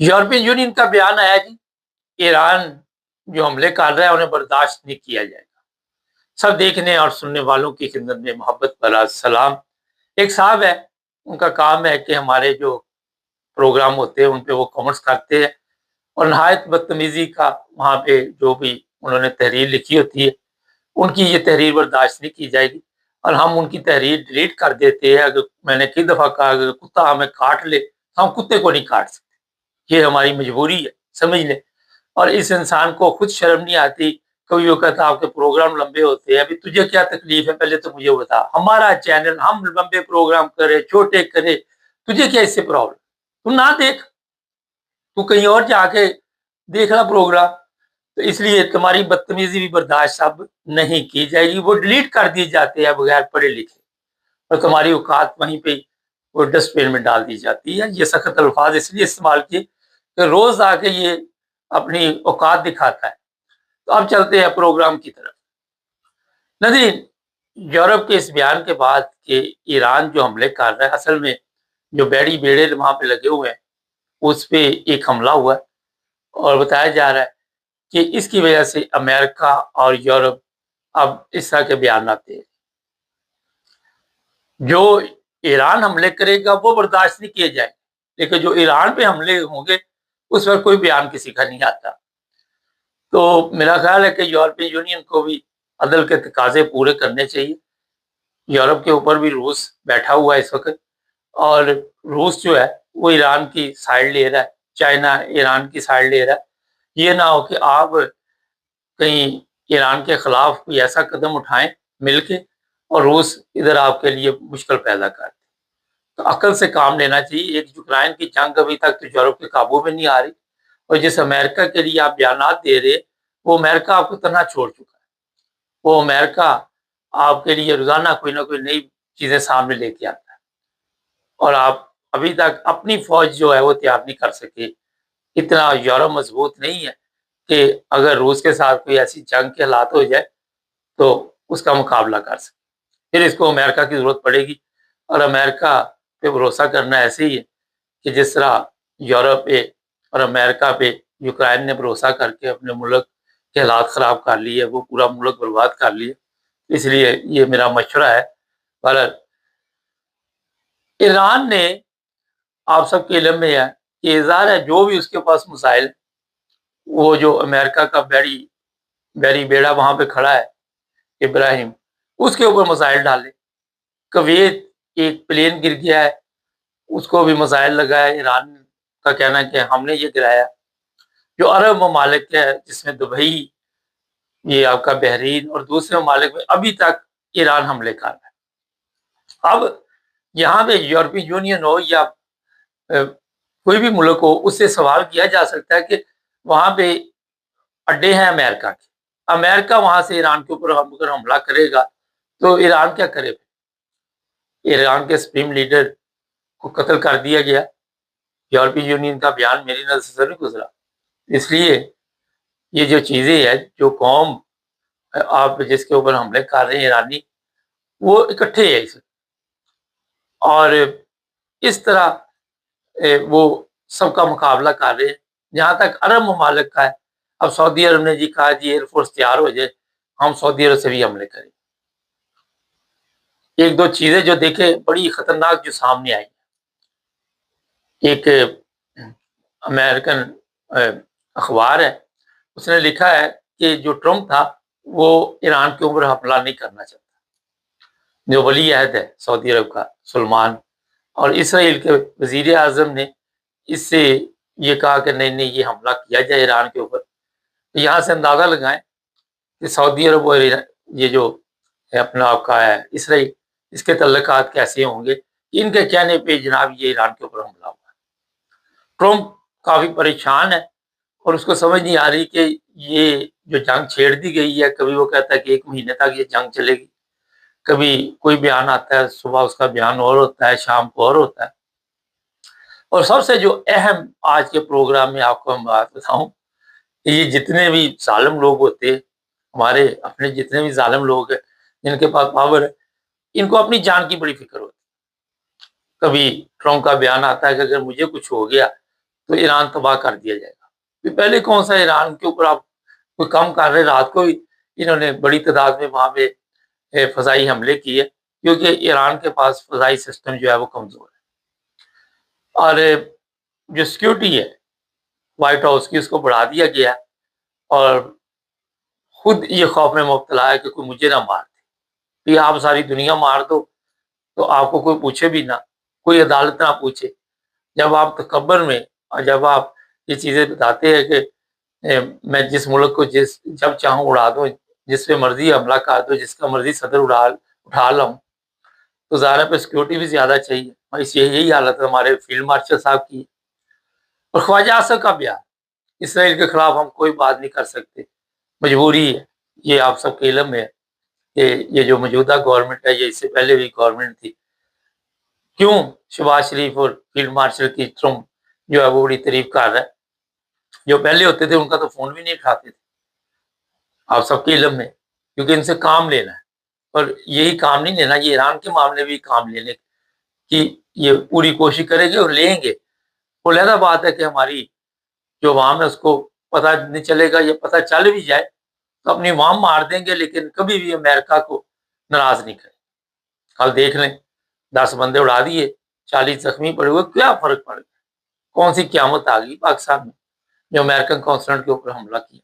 European union کا بیان آیا جی ایران جو حملے کر رہا ہے انہیں برداشت نہیں کیا جائے گا۔ سب دیکھنے اور سننے والوں کی خدمت میں محبت بھرا سلام۔ ایک صاحب ہے، ان کا کام ہے کہ ہمارے جو پروگرام ہوتے ہیں ان پہ وہ کامنٹس کرتے ہیں اور نہایت بدتمیزی کا وہاں پہ جو بھی انہوں نے تحریر لکھی ہوتی ہے ان کی یہ تحریر برداشت نہیں کی جائے گی اور ہم ان کی تحریر ڈیلیٹ کر دیتے ہیں۔ اگر میں نے کئی دفعہ کہا اگر کتا ہمیں کاٹ لے تو ہم کتے کو نہیں کاٹ سکتے، یہ ہماری مجبوری ہے، سمجھ لیں۔ اور اس انسان کو خود شرم نہیں آتی، کبھی وہ کہتا آپ کے پروگرام لمبے ہوتے ہیں، ابھی تجھے کیا تکلیف ہے پہلے تو مجھے بتا، ہمارا چینل ہم لمبے پروگرام کرے چھوٹے کرے، تجھے کیا اس سے پرابلم؟ تو نہ دیکھ، تو کہیں اور جا کے دیکھنا پروگرام۔ تو اس لیے تمہاری بدتمیزی بھی برداشت اب نہیں کی جائے گی، وہ ڈیلیٹ کر دی جاتے ہیں بغیر پڑھے لکھے اور تمہاری اوقات وہیں پہ وہ ڈسٹ بین میں ڈال دی جاتی ہے۔ یہ سخت الفاظ اس لیے استعمال کیے کہ روز آ کے یہ اپنی اوقات دکھاتا ہے۔ تو اب چلتے ہیں پروگرام کی طرف۔ ناظرین، یورپ کے اس بیان کے بعد کہ ایران جو حملے کر رہا ہے، اصل میں جو بیڑے وہاں پہ لگے ہوئے ہیں اس پہ ایک حملہ ہوا ہے اور بتایا جا رہا ہے کہ اس کی وجہ سے امریکہ اور یورپ اب اس طرح کے بیان آتے ہیں۔ جو ایران حملے کرے گا وہ برداشت نہیں کیے جائیں، لیکن جو ایران پہ حملے ہوں گے اس پر کوئی بیان کسی کا نہیں آتا۔ تو میرا خیال ہے کہ یورپین یونین کو بھی عدل کے تقاضے پورے کرنے چاہیے۔ یورپ کے اوپر بھی روس بیٹھا ہوا ہے اس وقت اور روس جو ہے وہ ایران کی سائڈ لے رہا ہے، چائنا ایران کی سائڈ لے رہا ہے۔ یہ نہ ہو کہ آپ کہیں ایران کے خلاف کوئی ایسا قدم اٹھائیں مل کے اور روس ادھر آپ کے لیے مشکل پیدا کر دے۔ تو عقل سے کام لینا چاہیے۔ ایک یوکرائن کی جنگ ابھی تک تو یورپ کے قابو میں نہیں آ رہی اور جس امریکہ کے لیے آپ بیانات دے رہے وہ امریکہ آپ کو تنہا چھوڑ چکا ہے۔ وہ امریکہ آپ کے لیے روزانہ کوئی نہ کوئی نئی چیزیں سامنے لے کے آتا ہے اور آپ ابھی تک اپنی فوج جو ہے وہ تیار نہیں کر سکے۔ اتنا یورپ مضبوط نہیں ہے کہ اگر روس کے ساتھ کوئی ایسی جنگ کے حالات ہو جائے تو اس کا مقابلہ کر سکے۔ پھر اس کو امریکہ کی ضرورت پڑے گی اور امریکہ پہ بھروسہ کرنا ایسے ہی ہے کہ جس طرح یورپ پہ اور امریکہ پہ یوکرائن نے بھروسہ کر کے اپنے ملک کے حالات خراب کر لیے، وہ پورا ملک برباد کر لیے۔ اس لیے یہ میرا مشورہ ہے۔ پر ایران نے آپ سب کے علم میں ہے کہ اظہار ہے جو بھی اس کے پاس مسائل، وہ جو امریکہ کا بیری بیڑا وہاں پہ کھڑا ہے ابراہیم، اس کے اوپر مسائل ڈالے۔ کویت ایک پلین گر گیا ہے، اس کو بھی مسائل لگائے، ایران کا کہنا ہے کہ ہم نے یہ گرایا۔ جو عرب ممالک ہے جس میں دبئی، یہ آپ کا بحرین اور دوسرے ممالک میں ابھی تک ایران حملے کر رہا ہے۔ اب یہاں پہ یورپی یونین ہو یا کوئی بھی ملک ہو، اس سے سوال کیا جا سکتا ہے کہ وہاں پہ اڈے ہیں امریکہ کے، امریکہ وہاں سے ایران کے اوپر اگر حملہ کرے گا تو ایران کیا کرے؟ ایران کے سپریم لیڈر کو قتل کر دیا گیا۔ یورپی یونین کا بیان میری نظر سے نہیں گزرا۔ اس لیے یہ جو چیزیں ہیں، جو قوم آپ جس کے اوپر حملے کر رہے ہیں ایرانی، وہ اکٹھے ہیں اس اور اس طرح وہ سب کا مقابلہ کر رہے ہیں۔ جہاں تک عرب ممالک کا ہے، اب سعودی عرب نے جی کہا جی ایئر فورس تیار ہو جائے، ہم سعودی عرب سے بھی حملے کریں۔ ایک دو چیزیں جو دیکھے بڑی خطرناک جو سامنے آئی، ایک امریکن اخبار ہے، اس نے لکھا ہے کہ جو ٹرمپ تھا وہ ایران کے اوپر حملہ نہیں کرنا چاہتا۔ جو ولی عہد ہے سعودی عرب کا سلمان، اور اسرائیل کے وزیر اعظم نے اس سے یہ کہا کہ نہیں یہ حملہ کیا جائے ایران کے اوپر۔ یہاں سے اندازہ لگائیں کہ سعودی عرب اور یہ جو ہے اپنا آپ کا ہے اسرائیل، اس کے تعلقات کیسے ہوں گے۔ ان کے کہنے پہ جناب یہ ایران کے اوپر حملہ ہوا۔ ٹرمپ کافی پریشان ہے اور اس کو سمجھ نہیں آ رہی کہ یہ جو جنگ چھیڑ دی گئی ہے، کبھی وہ کہتا ہے کہ 1 مہینے تک یہ جنگ چلے گی، کبھی کوئی بیان آتا ہے، صبح اس کا بیان اور ہوتا ہے، شام کو اور ہوتا ہے۔ اور سب سے جو اہم آج کے پروگرام میں آپ کو ہم بات بتاؤں کہ یہ جتنے بھی ظالم لوگ ہوتے ہیں، ہمارے اپنے جتنے بھی ظالم لوگ ہیں جن کے پاس پاور ہے، ان کو اپنی جان کی بڑی فکر ہوتی ہے۔ کبھی ٹرمپ کا بیان آتا ہے کہ اگر مجھے کچھ ہو گیا تو ایران تباہ کر دیا جائے گا۔ پہلے کون سا ایران کے اوپر آپ کوئی کم کر رہے، رات کو ہی انہوں نے بڑی تعداد میں وہاں پہ فضائی حملے کیے، کیونکہ ایران کے پاس فضائی سسٹم جو ہے وہ کمزور ہے، اور جو سیکیورٹی ہے وائٹ ہاؤس کی اس کو بڑھا دیا گیا، اور خود یہ خوف میں مبتلا ہے کہ کوئی مجھے نہ مار دے۔ آپ ساری دنیا مار دو تو آپ کو کوئی پوچھے بھی نہ، کوئی عدالت نہ پوچھے۔ جب آپ تکبر میں اور جب آپ یہ چیزیں بتاتے ہیں کہ میں جس ملک کو جب چاہوں اڑا دوں، جس پہ مرضی حملہ کر دو، جس کا مرضی صدر اٹھا لاؤں، تو ظاہر پہ سیکورٹی بھی زیادہ چاہیے۔ اس یہی حالت ہے ہمارے فیلڈ مارشل صاحب کی، اور خواجہ اسد کا بیان، اسرائیل کے خلاف ہم کوئی بات نہیں کر سکتے، مجبوری ہے۔ یہ آپ سب کے علم میں ہے کہ یہ جو موجودہ گورنمنٹ ہے، یہ اس سے پہلے بھی گورنمنٹ تھی، کیوں شہباز شریف اور فیلڈ مارشل کی ٹرمپ جو ہے وہ بڑی تعریف کر رہا ہے؟ جو پہلے ہوتے تھے ان کا تو فون بھی نہیں اٹھاتے تھے، آپ سب کے علم میں، کیونکہ ان سے کام لینا ہے، اور یہی کام نہیں لینا، یہ ایران کے معاملے بھی کام لینے کی یہ پوری کوشش کریں گے اور لیں گے۔ وہ علیحدہ بات ہے کہ ہماری جو عوام ہے اس کو پتہ نہیں چلے گا، یہ پتہ چل بھی جائے تو اپنی عوام مار دیں گے، لیکن کبھی بھی امریکہ کو ناراض نہیں کریں۔ کل دیکھ لیں 10 بندے اڑا دیے، 40 زخمی پڑے ہوئے، کیا فرق پڑ گیا؟ کون سی قیامت آ گئی پاکستان میں جو امریکن قونصلٹ کے اوپر حملہ کیا؟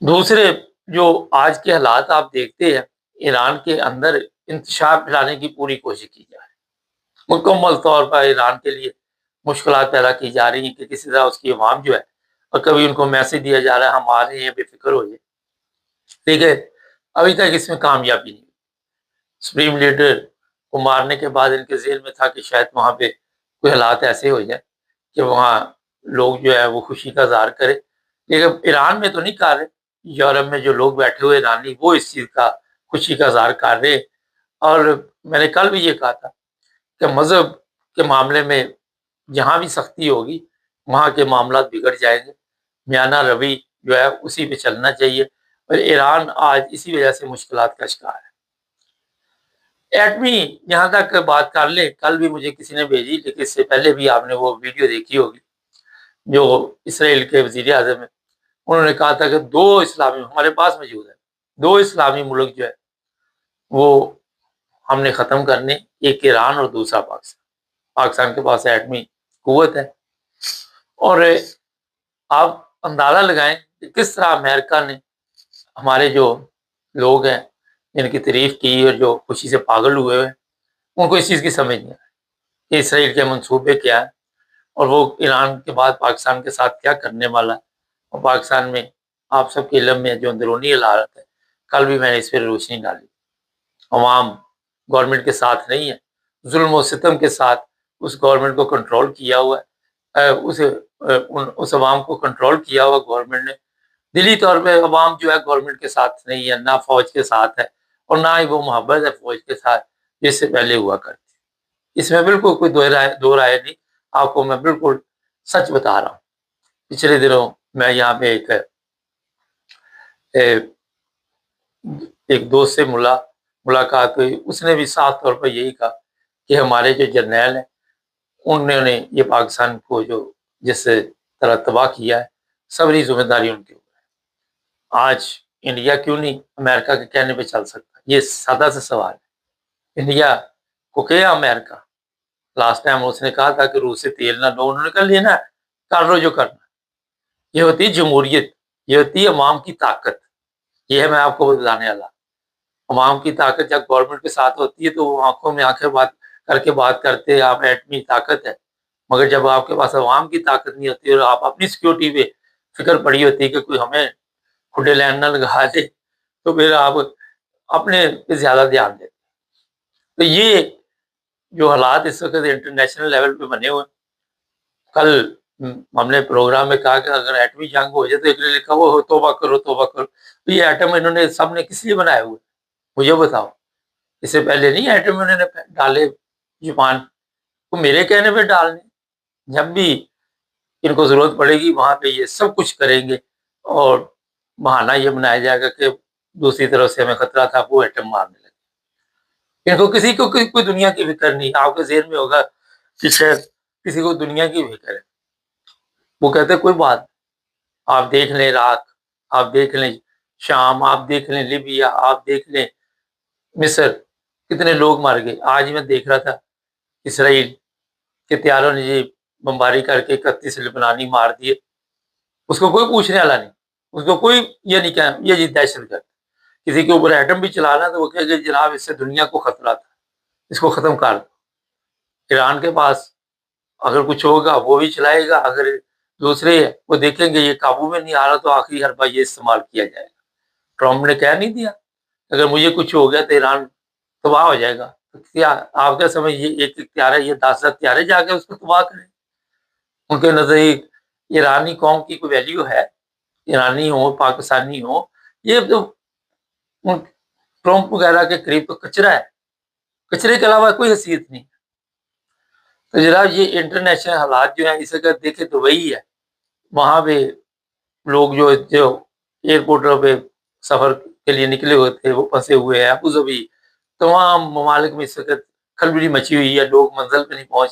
دوسرے جو آج کے حالات آپ دیکھتے ہیں، ایران کے اندر انتشار پھیلانے کی پوری کوشش کی جا رہی ہے، مکمل طور پر ایران کے لیے مشکلات پیدا کی جا رہی ہیں کہ کسی طرح اس کی عوام جو ہے، اور کبھی ان کو میسج دیا جا رہا ہے ہم آ رہے ہیں، بے فکر ہو جائے، ٹھیک ہے۔ ابھی تک اس میں کامیابی نہیں، سپریم لیڈر کو مارنے کے بعد ان کے ذہن میں تھا کہ شاید وہاں پہ کوئی حالات ایسے ہو جائیں کہ وہاں لوگ جو ہے وہ خوشی کا اظہار کرے، لیکن ایران میں تو نہیں کر رہے، یورپ میں جو لوگ بیٹھے ہوئے ایرانی وہ اس چیز کا خوشی کا اظہار کر رہے۔ اور میں نے کل بھی یہ کہا تھا کہ مذہب کے معاملے میں جہاں بھی سختی ہوگی وہاں کے معاملات بگڑ جائیں گے، میانہ روی جو ہے اسی پہ چلنا چاہیے، اور ایران آج اسی وجہ سے مشکلات کا شکار ہے۔ ایٹمی یہاں تک بات کر لیں، کل بھی مجھے کسی نے بھیجی، لیکن اس سے پہلے بھی آپ نے وہ ویڈیو دیکھی ہوگی جو اسرائیل کے وزیر اعظم ہیں، انہوں نے کہا تھا کہ 2 اسلامی ہمارے پاس موجود ہے، 2 اسلامی ملک جو ہے وہ ہم نے ختم کرنے، ایک ایران اور دوسرا پاکستان۔ پاکستان کے پاس ایٹمی قوت ہے، اور آپ اندازہ لگائیں کہ کس طرح امریکہ نے ہمارے جو لوگ ہیں جن کی تعریف کی اور جو خوشی سے پاگل ہوئے ہوئے، ان کو اس چیز کی سمجھ نہیں آئی کہ اسرائیل کے منصوبے کیا ہیں، اور وہ ایران کے بعد پاکستان کے ساتھ کیا کرنے والا ہے، اور پاکستان میں آپ سب کے علم میں جو اندرونی حالات ہے، کل بھی میں نے اس پہ روشنی ڈالی، عوام گورنمنٹ کے ساتھ نہیں ہے، ظلم و ستم کے ساتھ اس گورنمنٹ کو کنٹرول کیا ہوا ہے، اس عوام کو کنٹرول کیا ہوا گورنمنٹ نے۔ دلی طور پہ عوام جو ہے گورنمنٹ کے ساتھ نہیں ہے، نہ فوج کے ساتھ ہے، اور نہ ہی وہ محبت ہے فوج کے ساتھ جس سے پہلے ہوا کرتی۔ اس میں بالکل کوئی دو رائے نہیں، آپ کو میں بالکل سچ بتا رہا ہوں۔ پچھلے دنوں میں یہاں پہ ایک دوست سے ملاقات ہوئی، اس نے بھی صاف طور پر یہی کہا کہ ہمارے جو جرنیل ہیں انہوں نے یہ پاکستان کو جو جس طرح تباہ کیا ہے، سبری ذمہ داری ان کے اوپر ہے۔ آج انڈیا کیوں نہیں امریکہ کے کہنے پہ چل سکتا؟ یہ سادہ سا سوال ہے۔ انڈیا کو کیا امریکہ لاسٹ ٹائم اس نے کہا تھا کہ روس سے تیل نہ لو، انہوں نے کہا لینا ہے، کر لو جو کرنا۔ یہ ہوتی ہے جمہوریت، یہ ہوتی ہے عوام کی طاقت، یہ ہے میں آپ کو بتانے والا۔ عوام کی طاقت جب گورنمنٹ کے ساتھ ہوتی ہے تو وہ آنکھوں میں آنکھیں بات کر کے بات کرتے ہیں، آپ ایٹمی طاقت ہے، مگر جب آپ کے پاس عوام کی طاقت نہیں ہوتی اور آپ اپنی سیکورٹی پہ فکر پڑی ہوتی ہے کہ کوئی ہمیں کھڈے لین نہ لگا دے، تو پھر آپ اپنے پہ زیادہ دھیان دیتے۔ تو یہ جو حالات اس وقت انٹرنیشنل لیول پہ بنے ہوئے، کل ہم نے پروگرام میں کہا کہ اگر ایٹمی جنگ ہو جائے تو ایک نے لکھا وہ توبہ کرو توبہ کرو، تو یہ ایٹم انہوں نے سب نے کس لیے بنائے ہوئے مجھے بتاؤ؟ اس سے پہلے نہیں ایٹم انہوں نے ڈالے جاپان کو، میرے کہنے پہ ڈالنے، جب بھی ان کو ضرورت پڑے گی وہاں پہ یہ سب کچھ کریں گے، اور بہانہ یہ بنایا جائے گا کہ دوسری طرف سے ہمیں خطرہ تھا، وہ ایٹم مارنے لگے۔ ان کو کسی کو کوئی دنیا کی فکر نہیں۔ آپ کے ذہن میں ہوگا کہ شاید کسی کو دنیا کی فکر ہے، وہ کہتے کوئی بات نہیں، آپ دیکھ لیں عراق، آپ دیکھ لیں شام، آپ دیکھ لیں لیبیا، آپ دیکھ لیں مصر، کتنے لوگ مر گئے۔ آج میں دیکھ رہا تھا اسرائیل کے طیاروں نے یہ بمباری کر کے 31 لبنانی مار دیے، اس کو کوئی پوچھنے والا نہیں، اس کو کوئی یہ نہیں کہا یہ جی دہشت گرد۔ کسی کے اوپر ایٹم بھی چلانا تو وہ کہے کہ جناب اس سے دنیا کو خطرہ تھا، اس کو ختم کر دو۔ ایران کے پاس اگر کچھ ہوگا وہ بھی چلائے گا، اگر دوسرے وہ دیکھیں گے یہ قابو میں نہیں آ رہا تو آخری حربہ یہ استعمال کیا جائے گا۔ ٹرمپ نے کہہ نہیں دیا اگر مجھے کچھ ہو گیا تو ایران تباہ ہو جائے گا؟ کیا آپ کیا سمجھ، یہ ایک ہتھیار ہے، یہ 10 ہتھیارے جا کے اس کو تباہ کریں؟ ان کے نزدیک ایرانی قوم کی کوئی ویلیو ہے؟ ایرانی ہو، پاکستانی ہو، یہ تو ٹرمپ وغیرہ کے قریب تو کچرا ہے، کچرے کے علاوہ کوئی حیثیت نہیں۔ تو جناب یہ انٹرنیشنل حالات جو ہیں اس اگر دیکھیں تو وہی ہے، وہاں پہ لوگ جو ایئرپورٹوں پہ سفر کے لیے نکلے ہوئے تھے وہ پھنسے ہوئے ہیں۔ ابو ظبی تمام ممالک میں اس وقت کھلبلی مچی ہوئی ہے، لوگ منزل پہ نہیں پہنچ،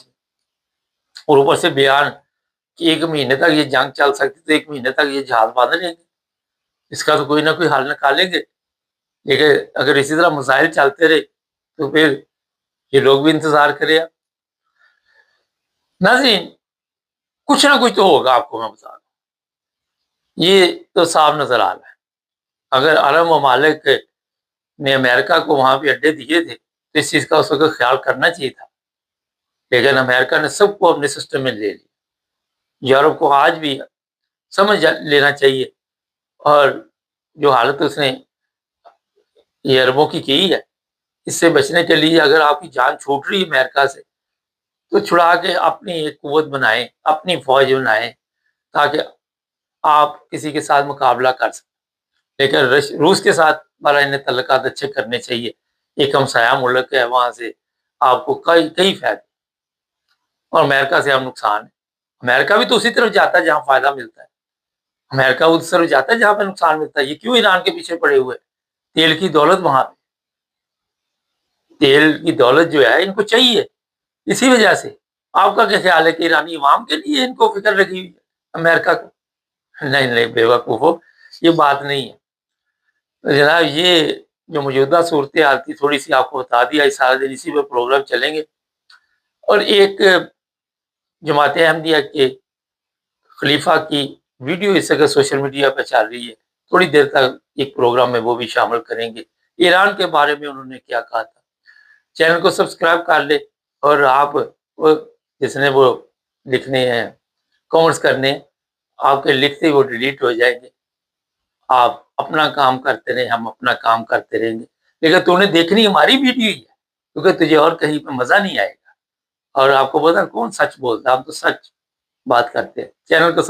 اور اوپر سے بیان کہ 1 مہینے تک یہ جنگ چل سکتی تو 1 مہینے تک یہ جہاز باندھ لیں گے، اس کا تو کوئی نہ کوئی حل نکالیں گے۔ لیکن اگر اسی طرح مسائل چلتے رہے تو پھر یہ لوگ بھی انتظار کرے۔ ناظرین کچھ نہ کچھ تو ہوگا، آپ کو میں بتا دوں، یہ تو صاف نظر آ رہا ہے۔ اگر عرب ممالک نے امریکہ کو وہاں پہ اڈے دیے تھے تو اس چیز کا اس وقت خیال کرنا چاہیے تھا، لیکن امریکہ نے سب کو اپنے سسٹم میں لے لیا۔ یورپ کو آج بھی سمجھ لینا چاہیے، اور جو حالت اس نے یہ عربوں کی ہے، اس سے بچنے کے لیے اگر آپ کی جان چھوٹ رہی ہے امریکہ سے تو چھڑا کے اپنی ایک قوت بنائیں، اپنی فوج بنائیں تاکہ آپ کسی کے ساتھ مقابلہ کر سکیں۔ لیکن روس کے ساتھ انہیں تعلقات اچھے کرنے چاہیے، ایک ہمسایہ ملک ہے، وہاں سے آپ کو کئی فائدے، اور امریکہ سے ہم نقصان ہے۔ امریکہ بھی تو اسی طرف جاتا ہے جہاں فائدہ ملتا ہے، امریکہ اس طرف جاتا ہے جہاں پہ نقصان ملتا ہے۔ یہ کیوں ایران کے پیچھے پڑے ہوئے؟ تیل کی دولت، وہاں پہ تیل کی دولت جو ہے ان کو چاہیے، اسی وجہ سے۔ آپ کا کیا خیال ہے کہ ایرانی عوام کے لیے ان کو فکر لگی ہوئی ہے امریکہ کو؟ نہیں بے وقوف ہو، یہ بات نہیں ہے جناب۔ یہ جو موجودہ صورتحال تھی تھوڑی سی آپ کو بتا دیا، اس سارے دن اسی پہ پروگرام چلیں گے۔ اور ایک جماعت احمدیہ کے خلیفہ کی ویڈیو اس جگہ سوشل میڈیا پہ چل رہی ہے، تھوڑی دیر تک ایک پروگرام میں وہ بھی شامل کریں گے، ایران کے بارے میں انہوں نے کیا کہا تھا۔ چینل کو سبسکرائب کر لے، اور آپ جس نے وہ لکھنے ہیں کامنٹس کرنے، آپ کے لکھتے وہ ڈیلیٹ ہو جائیں گے۔ آپ اپنا کام کرتے رہیں، ہم اپنا کام کرتے رہیں گے، لیکن تو نے دیکھنی ہماری ویڈیو ہی ہے، کیونکہ تجھے اور کہیں پہ مزہ نہیں آئے گا۔ اور آپ کو پتا کون سچ بولتا ہے، ہم تو سچ بات کرتے ہیں۔ چینل کو